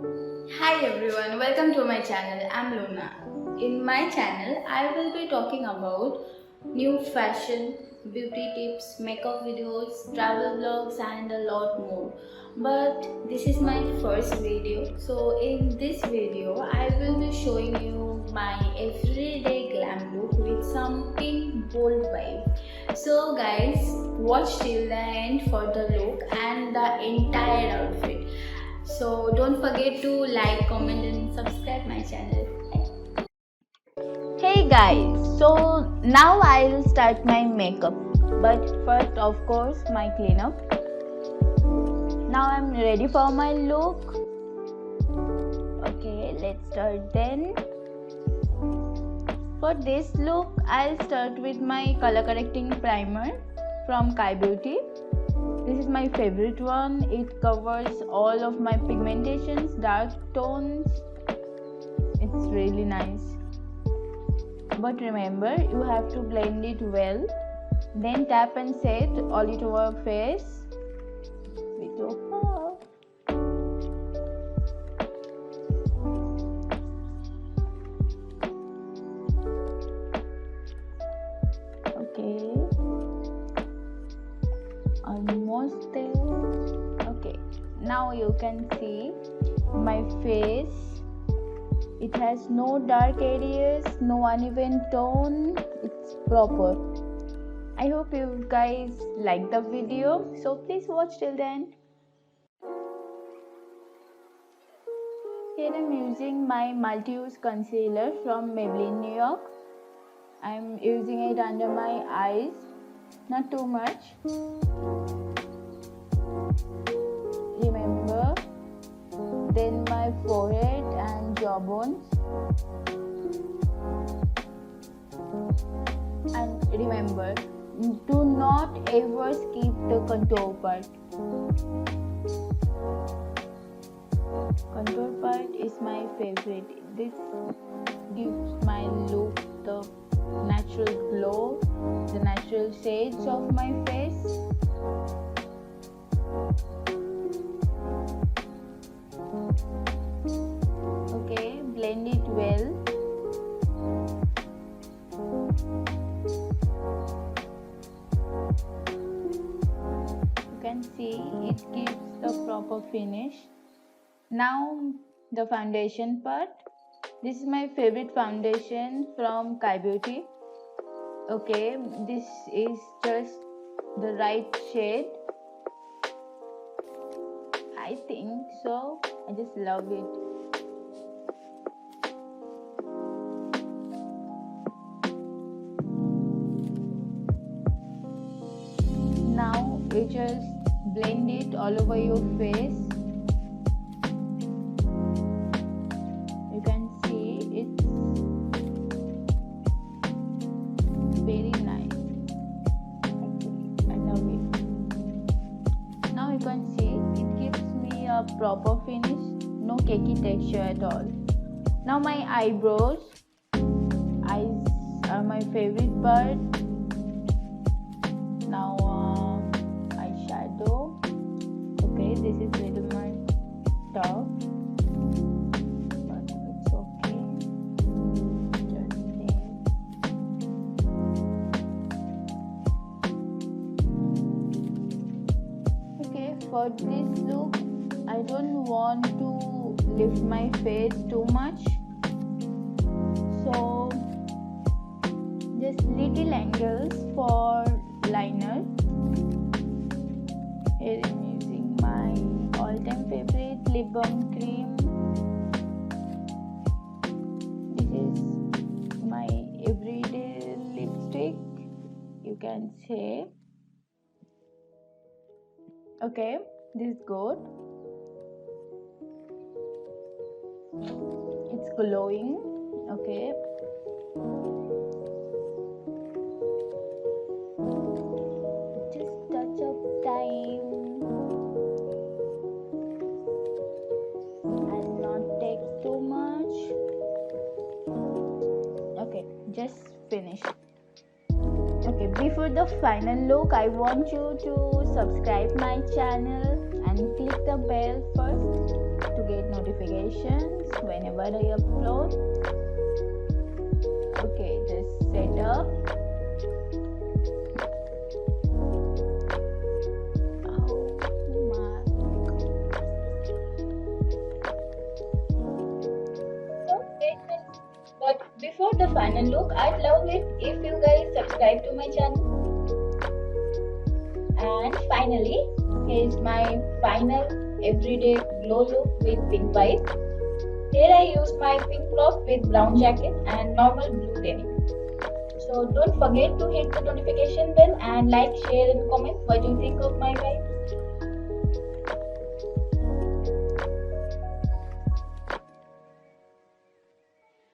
Hi everyone, welcome to my channel. I'm Luna. In my channel, I will be talking about new fashion, beauty tips, makeup videos, travel vlogs, and a lot more. But this is my first video, so in this video, I will be showing you my everyday glam look with something bold vibe. So, guys, watch till the end for the look and the entire outfit. So don't forget to like, comment and subscribe my channel. Hey guys, so now I'll start my makeup, but first of course my cleanup. Now I'm ready for my look. Okay, let's start then. For this look, I'll start with my color correcting primer from Kai Beauty. This is my favorite one. It covers all of my pigmentations, dark tones. It's really nice. But remember, you have to blend it well. Then tap and set all it over face with your puff. Okay. Almost there. Okay. Now you can see my face. It has no dark areas, no uneven tone. It's proper. I hope you guys like the video. So please watch till the end. Here I'm using my multi-use concealer from Maybelline New York. I'm using it under my eyes. Not too much. Remember. Then my forehead and jawbones. And remember, do not ever skip the contour part. Contour part is my favorite. This gives my look the natural glow, the natural shades of my face. Okay, blend it well. You can see it gives the proper finish. Now the foundation part. This is my favorite foundation from Kai Beauty. Okay, this is just the right shade. I think so. I just love it. Now you just blend it all over your face. You can see it's very nice. Actually, I love it. Now you can see it gives me a proper finish, no cakey texture at all. Now my eyebrows. Eyes are my favorite part. Now eyeshadow. Okay, this is a little more tough, but it's okay. Just say. Okay, for this look, I don't want to lift my face too much, so just little angles for liner. Here I'm using my all-time favorite lip balm cream. This is my everyday lipstick, you can say. Okay, this is good. It's glowing. Okay. Just touch up time and not take too much. Okay, just finish. Okay, before the final look, I want you to subscribe my channel and click the bell first to get notification. notifications whenever I upload. Okay, just set up. But before the final look, I'd love it if you guys subscribe to my channel. And finally, here's my final everyday glow look with pink vibe. Here I used my pink crop with brown jacket and normal blue denim. So don't forget to hit the notification bell and like, share and comment what you think of my vibe.